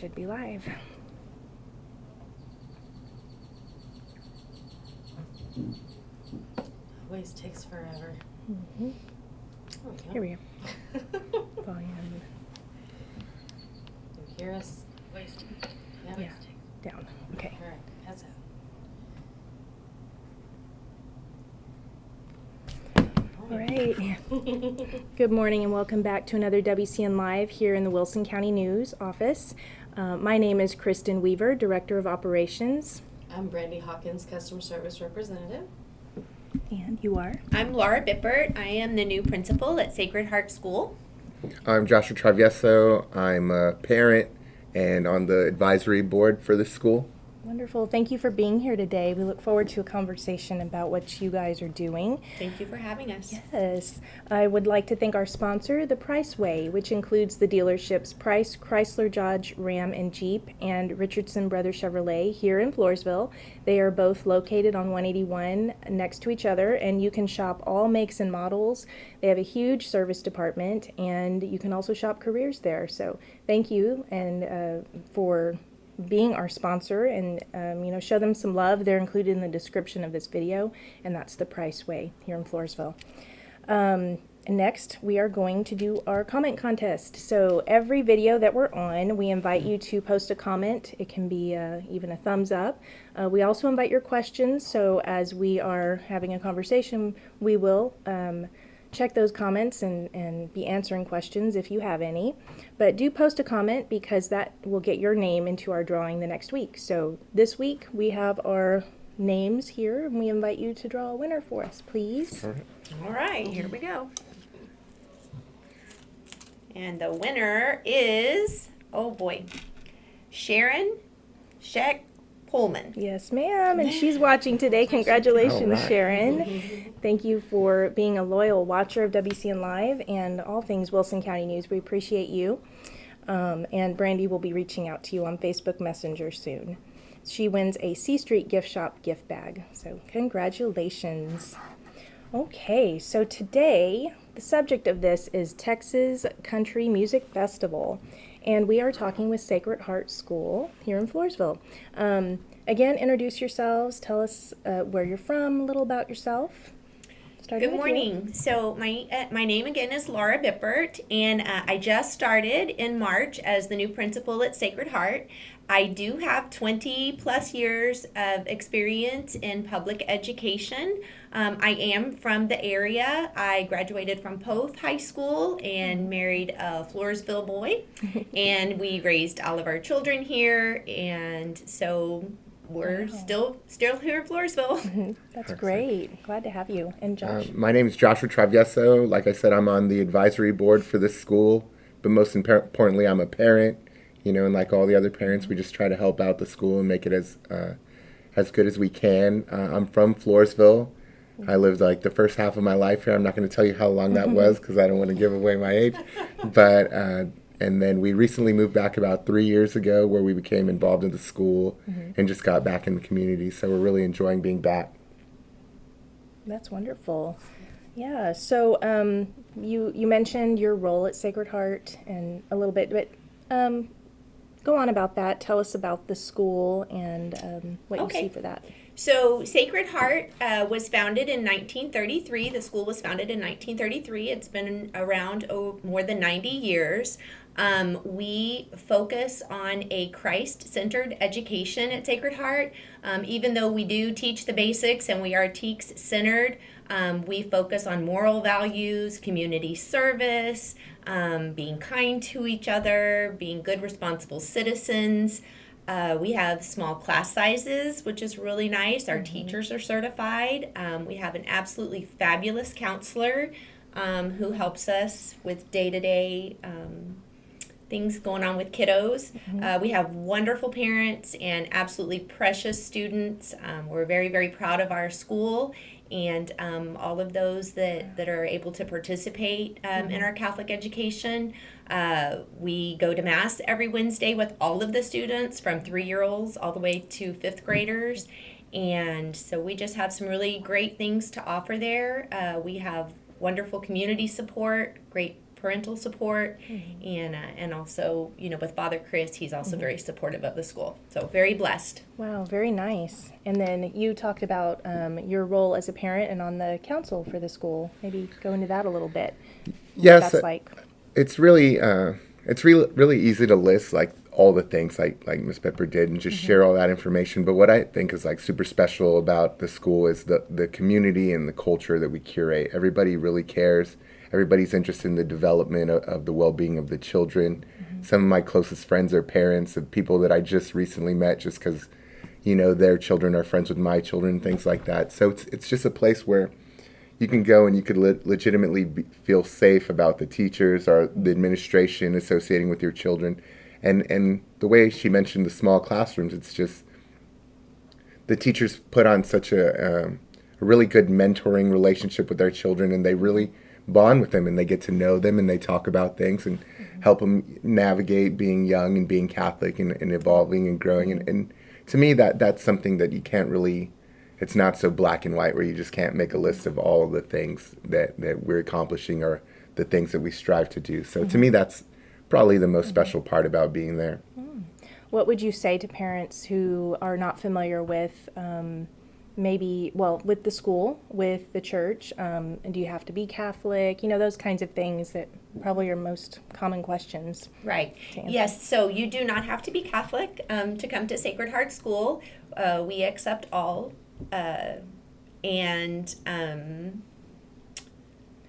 should be live. Always takes forever. Mm-hmm. Oh, yeah. Here we go. Volume. You hear us? Yeah. Down. Okay. All right. That's it. All right. Good morning and welcome back to another WCN Live here in the Wilson County News office. My name is Kristen Weaver, Director of Operations. I'm Brandy Hawkins, Customer Service Representative. And you are? I'm Laura Bippert. I am the new principal at Sacred Heart School. I'm Joshua Travieso. I'm a parent and on the advisory board for this school. Wonderful. Thank you for being here today. We look forward to a conversation about what you guys are doing. Thank you for having us. Yes. I would like to thank our sponsor, The Price Way, which includes the dealerships Price, Chrysler, Dodge, Ram, and Jeep, and Richardson Brothers Chevrolet here in Floresville. They are both located on 181 next to each other, and you can shop all makes and models. They have a huge service department, and you can also shop careers there. So thank you and for being our sponsor, and show them some love. They're included in the description of this video, and that's The Price Way here in Floresville. Next, we are going to do our comment contest. So every video that we're on, we invite you to post a comment. It can be even a thumbs up. We also invite your questions, so as we are having a conversation, we will check those comments and be answering questions if you have any. But do post a comment because that will get your name into our drawing the next week. So this week we have our names here, and we invite you to draw a winner for us, please. All right, here we go. And the winner is, oh boy, Sharon Scheck Pullman. Yes, ma'am, and she's watching today. Congratulations, All right. Sharon. Thank you for being a loyal watcher of WCN Live and all things Wilson County News. We appreciate you. And Brandy will be reaching out to you on Facebook Messenger soon. She wins a C Street Gift Shop gift bag, so congratulations. Okay, so today the subject of this is Texas Country Music Festival, and we are talking with Sacred Heart School here in Floresville. Again, introduce yourselves, tell us where you're from, a little about yourself. Good morning. So my name again is Laura Bippert, and I just started in March as the new principal at Sacred Heart. I do have 20 plus years of experience in public education. I am from the area. I graduated from Poth High School and married a Floresville boy, and we raised all of our children here, and so we're still here in Floresville. That's great. Glad to have you. And Josh? My name is Joshua Travieso. Like I said, I'm on the advisory board for this school, but most importantly, I'm a parent. And like all the other parents, we just try to help out the school and make it as good as we can. I'm from Floresville. I lived like the first half of my life here. I'm not going to tell you how long that was because I don't want to give away my age. But and then we recently moved back about 3 years ago, where we became involved in the school and just got back in the community. So we're really enjoying being back. That's wonderful. Yeah. So you mentioned your role at Sacred Heart and a little bit, but go on about that. Tell us about the school and what you see for that. So Sacred Heart was founded in 1933. The school was founded in 1933. It's been around more than 90 years. We focus on a Christ-centered education at Sacred Heart. Even though we do teach the basics and we are TEKS-centered, we focus on moral values, community service, being kind to each other, being good, responsible citizens. We have small class sizes, which is really nice. Our teachers are certified. We have an absolutely fabulous counselor who helps us with day-to-day things going on with kiddos. We have wonderful parents and absolutely precious students. We're very, very proud of our school and all of those that are able to participate in our Catholic education. We go to Mass every Wednesday with all of the students from 3-year-olds all the way to 5th graders. And so we just have some really great things to offer there. We have wonderful community support, great parental support, and also, with Father Chris, he's also very supportive of the school. So very blessed. Wow, very nice. And then you talked about your role as a parent and on the council for the school. Maybe go into that a little bit. Yes, What that's like. it's really easy to list like all the things like Miss Pepper did and just share all that information. But what I think is like super special about the school is the community and the culture that we curate. Everybody really cares. Everybody's interested in the development of the well-being of the children. Some of my closest friends are parents of people that I just recently met just because, their children are friends with my children and things like that. So it's just a place where you can go and you could legitimately feel safe about the teachers or the administration associating with your children. And the way she mentioned the small classrooms, it's just the teachers put on such a really good mentoring relationship with their children, and they really bond with them, and they get to know them, and they talk about things and help them navigate being young and being Catholic and evolving and growing. And to me, that's something that you can't really, it's not so black and white where you just can't make a list of all of the things that we're accomplishing or the things that we strive to do. So to me, that's probably the most special part about being there. What would you say to parents who are not familiar with with the school, with the church? And do you have to be Catholic? Those kinds of things that probably are most common questions. Right. to answer. Yes, so you do not have to be Catholic to come to Sacred Heart School. We accept all.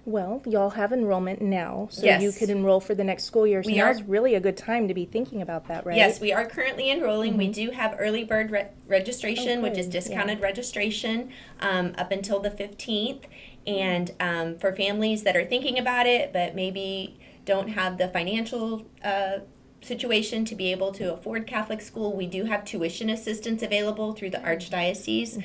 Well, y'all have enrollment now, so Yes. you could enroll for the next school year. So We are- now's really a good time to be thinking about that, right? Yes, we are currently enrolling. We do have early bird registration, which is good. discounted registration up until the 15th. And for families that are thinking about it, but maybe don't have the financial situation to be able to afford Catholic school, we do have tuition assistance available through the Archdiocese.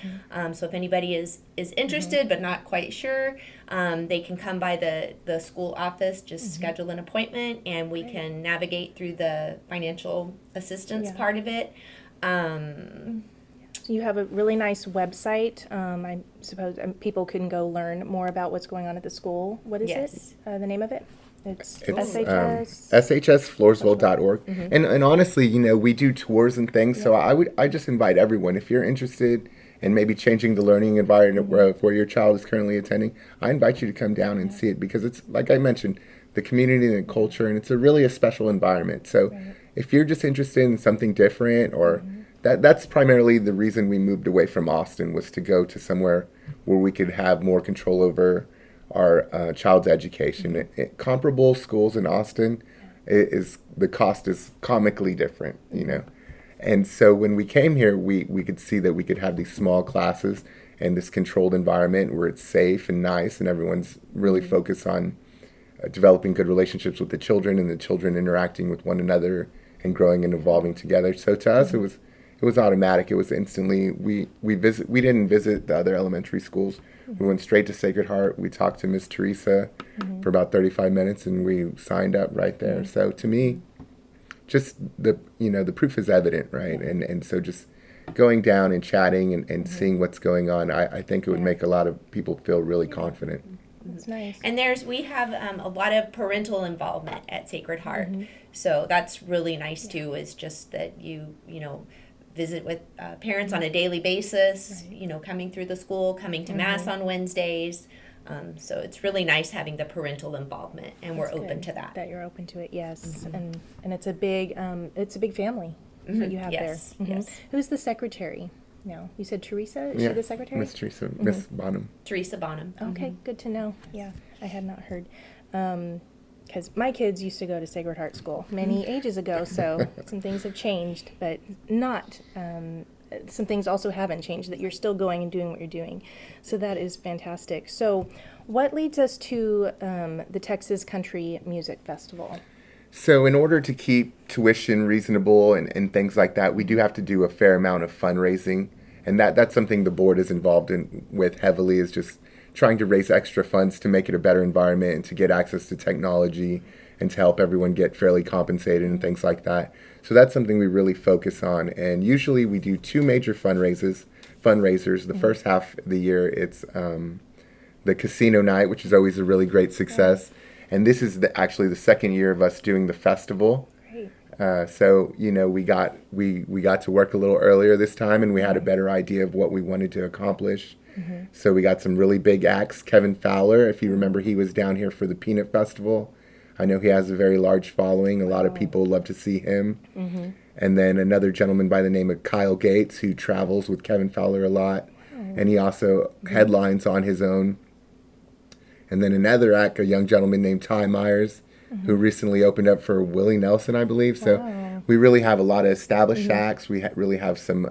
So if anybody is interested but not quite sure, they can come by the school office, just schedule an appointment, and we can navigate through the financial assistance part of it. You have a really nice website. I suppose people can go learn more about what's going on at the school. What is Yes. it? The name of it? It's It's SHS. shsfloresville.org. And honestly, we do tours and things. So I just invite everyone, if you're interested in maybe changing the learning environment where your child is currently attending, I invite you to come down and see it, because it's, like I mentioned, the community and the culture, and it's really a special environment. So if you're just interested in something different, or that's primarily the reason we moved away from Austin, was to go to somewhere where we could have more control over our child's education. Comparable schools in Austin, the cost is comically different, And so when we came here, we could see that we could have these small classes and this controlled environment where it's safe and nice, and everyone's really focused on developing good relationships with the children, and the children interacting with one another and growing and evolving together. So to us, it was automatic. It was instantly, we didn't visit the other elementary schools. We went straight to Sacred Heart. We talked to Miss Teresa for about 35 minutes, and we signed up right there. So to me, just the proof is evident, right? And so just going down and chatting and seeing what's going on, I think it would make a lot of people feel really confident. That's nice. And we have a lot of parental involvement at Sacred Heart. So that's really nice too, is just that you visit with parents on a daily basis, coming through the school, coming to Mass on Wednesdays. So it's really nice having the parental involvement, and we're That's open good to that. That you're open to it, yes. And it's a big family that you have Yes, there. yes. Who's the secretary? No, you said Teresa. Is Yeah, she the secretary? Miss Teresa, Miss Bonham. Teresa Bonham. Okay, good to know. Yeah, I had not heard. Because my kids used to go to Sacred Heart School many ages ago, so some things have changed, but not. Some things also haven't changed, that you're still going and doing what you're doing. So that is fantastic. So what leads us to the Texas Country Music Festival? So in order to keep tuition reasonable and things like that, we do have to do a fair amount of fundraising. And that's something the board is involved with heavily, is just trying to raise extra funds to make it a better environment and to get access to technology and to help everyone get fairly compensated and things like that. So that's something we really focus on. And usually we do two major fundraisers. The first half of the year, it's the casino night, which is always a really great success. And this is actually the second year of us doing the festival. Great. So we got to work a little earlier this time, and we had a better idea of what we wanted to accomplish. So we got some really big acts. Kevin Fowler, if you remember, he was down here for the Peanut Festival. I know he has a very large following. A lot of people love to see him. And then another gentleman by the name of Kyle Gates, who travels with Kevin Fowler a lot, and he also headlines on his own. And then another act, a young gentleman named Ty Myers, who recently opened up for Willie Nelson, I believe. So we really have a lot of established acts. We really have some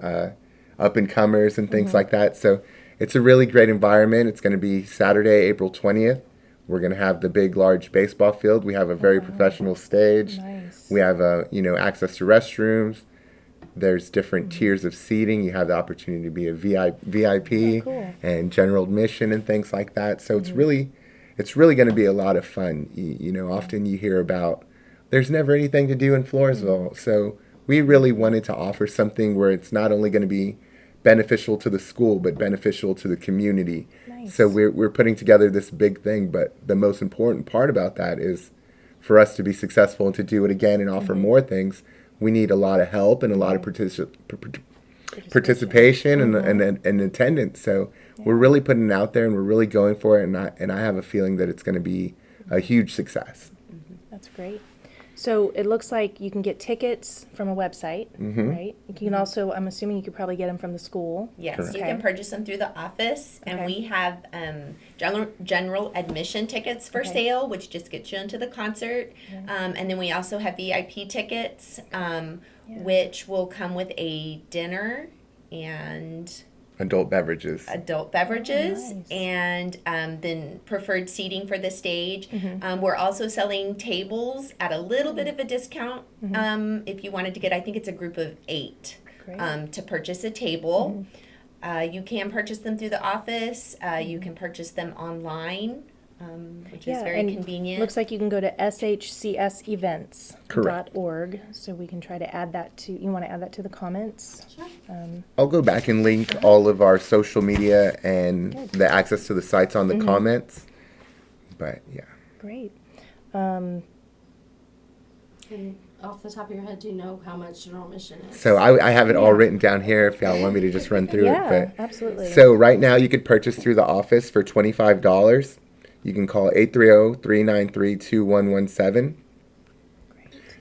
up-and-comers and things like that. So it's a really great environment. It's going to be Saturday, April 20th. We're going to have the big, large baseball field. We have a very professional stage. Nice. We have access to restrooms. There's different tiers of seating. You have the opportunity to be a VIP cool. and general admission and things like that. So it's really going to be a lot of fun. Often you hear about there's never anything to do in Floresville. So we really wanted to offer something where it's not only going to be beneficial to the school, but beneficial to the community. Nice. So we're putting together this big thing, but the most important part about that is for us to be successful and to do it again and offer more things, we need a lot of help and a lot of participation and attendance. So we're really putting it out there, and we're really going for it, and I have a feeling that it's going to be a huge success. That's great. So it looks like you can get tickets from a website, right? You can also, I'm assuming you could probably get them from the school. Yes, Correct. you can purchase them through the office, and Okay. we have general admission tickets for Okay. sale, which just gets you into the concert. And then we also have VIP tickets, which will come with a dinner and Adult beverages. adult beverages, nice. and then preferred seating for the stage. We're also selling tables at a little bit of a discount if you wanted to get, I think it's a group of 8 Great. to purchase a table. You can purchase them through the office. You can purchase them online, which is very and convenient. looks like you can go to shcsevents.org. Correct. So we can try to add that to, you want to add that to the comments? Sure. I'll go back and link all of our social media and the access to the sites on the comments. But yeah. Great. And off the top of your head, do you know how much general admission is? So I have it all Yeah. written down here if y'all want me to just run through Yeah, it. But absolutely. so right now you could purchase through the office for $25. You can call 830-393-2117.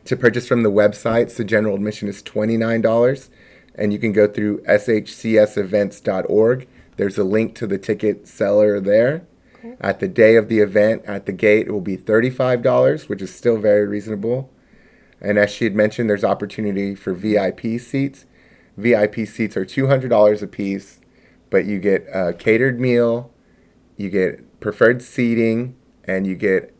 To purchase from the websites, the general admission is $29. And you can go through shcsevents.org. There's a link to the ticket seller there. At the day of the event, at the gate, it will be $35, which is still very reasonable. And as she had mentioned, there's opportunity for VIP seats. VIP seats are $200 a piece, but you get a catered meal, you get preferred seating, and you get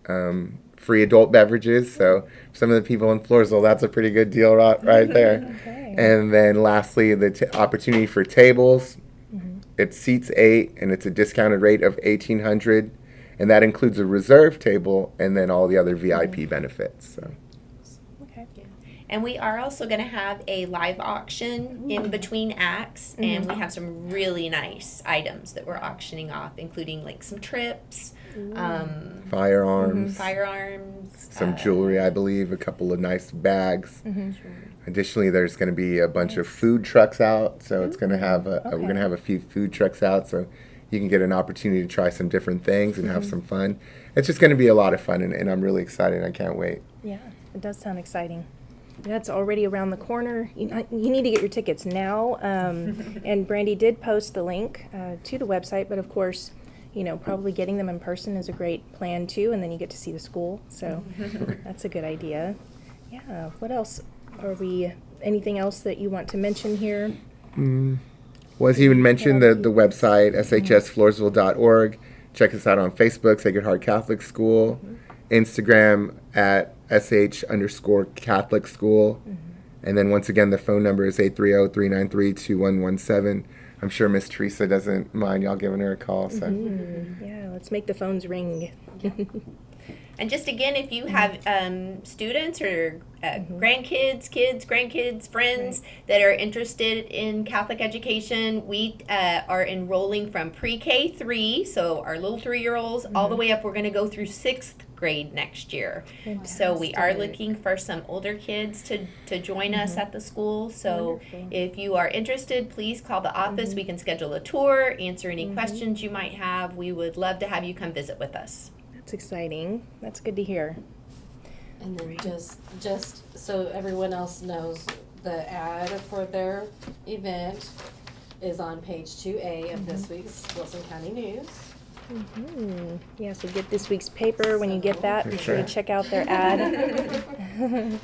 free adult beverages. So for some of the people in Floresville, that's a pretty good deal right there. Okay. And then lastly, the opportunity for tables. It seats 8, and it's a discounted rate of $1,800, and that includes a reserve table and then all the other VIP benefits. So. Okay. And we are also going to have a live auction in between acts, and we have some really nice items that we're auctioning off, including like some trips, Firearms, firearms, some jewelry, I believe, a couple of nice bags. Additionally, there's going to be a bunch of food trucks out, so it's going to have we're going to have a few food trucks out, so you can get an opportunity to try some different things and have some fun. It's just going to be a lot of fun, and I'm really excited. I can't wait. Yeah, it does sound exciting. That's already around the corner. You need to get your tickets now. And Brandy did post the link to the website, but of course, probably getting them in person is a great plan too, and then you get to see the school. So that's a good idea. Yeah. What else anything else that you want to mention here? Well, as you even mentioned, the website, shsfloresville.org. Check us out on Facebook, Sacred Heart Catholic School. Instagram at sh_Catholic School. And then once again, the phone number is 830-393-2117. I'm sure Miss Teresa doesn't mind y'all giving her a call. So. Yeah, let's make the phones ring. And just again, if you have students or grandkids, grandkids, friends that are interested in Catholic education, we are enrolling from pre-K 3, so our little 3-year-olds, all the way up. We're going to go through 6th grade next year. So we are looking for some older kids to join us at the school. So Wonderful. if you are interested, please call the office. We can schedule a tour, answer any questions you might have. We would love to have you come visit with us. That's exciting. That's good to hear. And then just so everyone else knows, the ad for their event is on page 2A of this week's Wilson County News. Yeah, so get this week's paper. When you get that, For be sure to sure. check out their ad. And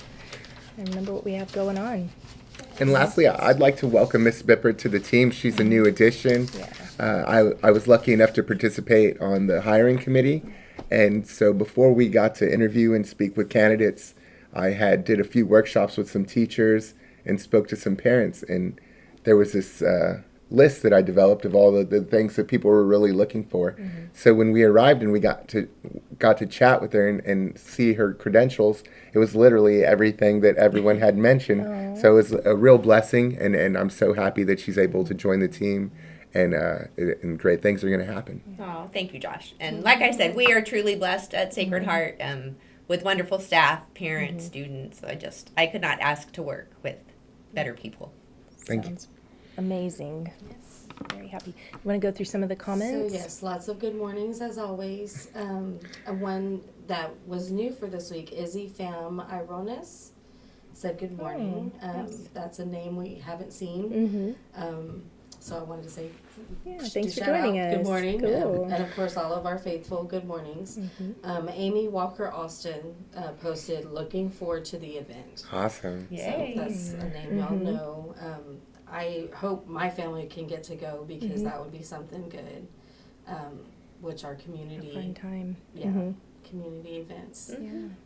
remember what we have going on. And lastly, I'd like to welcome Miss Bippert to the team. She's a new addition. Yeah. I was lucky enough to participate on the hiring committee. And so before we got to interview and speak with candidates, I did a few workshops with some teachers and spoke to some parents. And there was this list that I developed of all the things that people were really looking for. So when we arrived and we got to chat with her and see her credentials, it was literally everything that everyone had mentioned. So it was a real blessing, and I'm so happy that she's able to join the team, and great things are going to happen. Oh, thank you, Josh. And like I said, we are truly blessed at Sacred Heart with wonderful staff, parents, students. I could not ask to work with better people. Thank you. Sounds amazing. Very happy. You want to go through some of the comments? So yes, lots of good mornings as always. One that was new for this week, Izzy Fam Ironis said good morning. That's a name we haven't seen. So I wanted to say Thanks for shout joining out. us. Good morning. Cool. And of course all of our faithful good mornings. Amy Walker Austin posted looking forward to the event. Awesome. Yay. So that's a name y'all know. I hope my family can get to go because that would be something good, which our community, Fun time. community events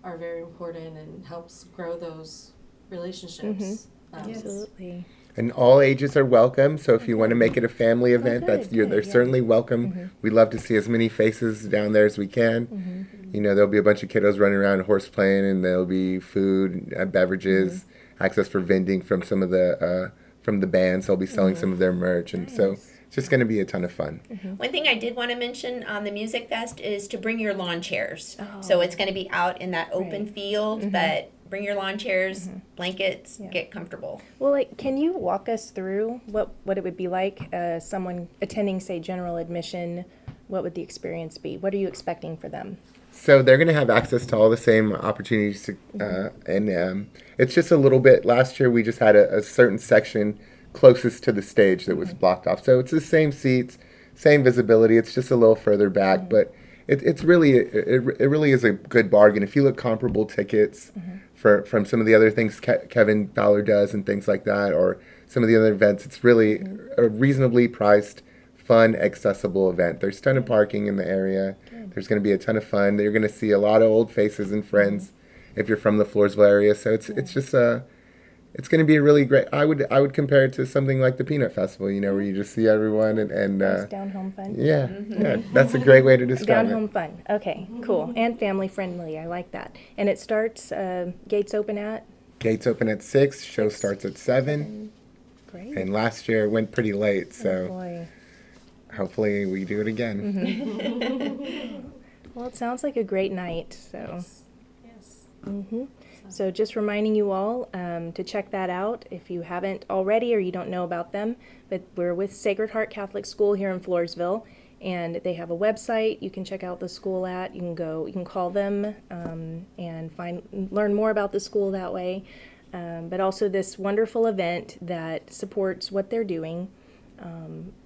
are very important and helps grow those relationships. Absolutely. And all ages are welcome. So if you want to make it a family event, they're certainly welcome. We'd love to see as many faces down there as we can. You know, there'll be a bunch of kiddos running around horse playing, and there'll be food, beverages, access for vending from some of the from the bands. They'll be selling some of their merch, and so it's just going to be a ton of fun. One thing I did want to mention on the Music Fest is to bring your lawn chairs. So it's going to be out in that open field, but bring your lawn chairs, blankets, get comfortable. Well, can you walk us through what it would be like, someone attending, say, general admission? What would the experience be? What are you expecting for them? So they're going to have access to all the same opportunities, and it's just a little bit. Last year we just had a certain section closest to the stage that was blocked off. So it's the same seats, same visibility. It's just a little further back, but it really is a good bargain. If you look comparable tickets from some of the other things Kevin Fowler does and things like that, or some of the other events, it's really a reasonably priced, fun, accessible event. There's a ton of parking in the area. There's going to be a ton of fun. You're going to see a lot of old faces and friends if you're from the Floresville area. So it's just it's going to be a really great. I would compare it to something like the Peanut Festival, you know, where you just see everyone and Nice down home fun. yeah, that's a great way to describe Down it. home fun. Okay, cool. And family friendly. I like that. And it starts, gates open at? Gates open at 6. Show starts at 7. Great. And last year it went pretty late, Oh, so boy. hopefully we do it again. Well, it sounds like a great night. So, Yes. so just reminding you all to check that out if you haven't already or you don't know about them. But we're with Sacred Heart Catholic School here in Floresville, and they have a website you can check out the school at. You can call them and learn more about the school that way. But also this wonderful event that supports what they're doing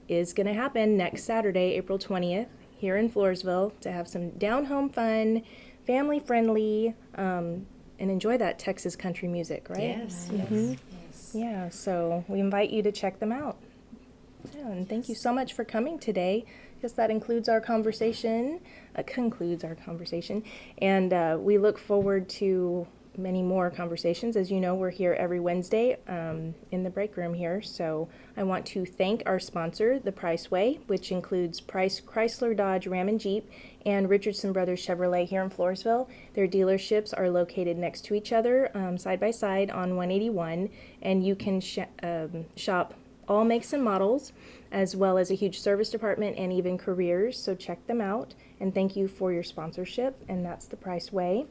is going to happen next Saturday, April 20th, here in Floresville, to have some down-home fun, family-friendly, and enjoy that Texas country music, right? Yes. Yes. Yeah, so we invite you to check them out. Yeah, and thank you so much for coming today. I guess that concludes our conversation, and we look forward to many more conversations. As you know, we're here every Wednesday in the break room here. So I want to thank our sponsor, The Price Way, which includes Price Chrysler, Dodge, Ram, and Jeep, and Richardson Brothers Chevrolet here in Floresville. Their dealerships are located next to each other, side by side on 181, and you can shop all makes and models, as well as a huge service department and even careers. So check them out. And thank you for your sponsorship. And that's the Price Way.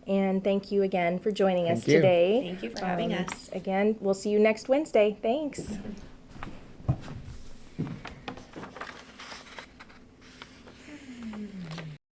And thank you again for joining us Thank you. today. Thank you for having us. Again, we'll see you next Wednesday. Thanks.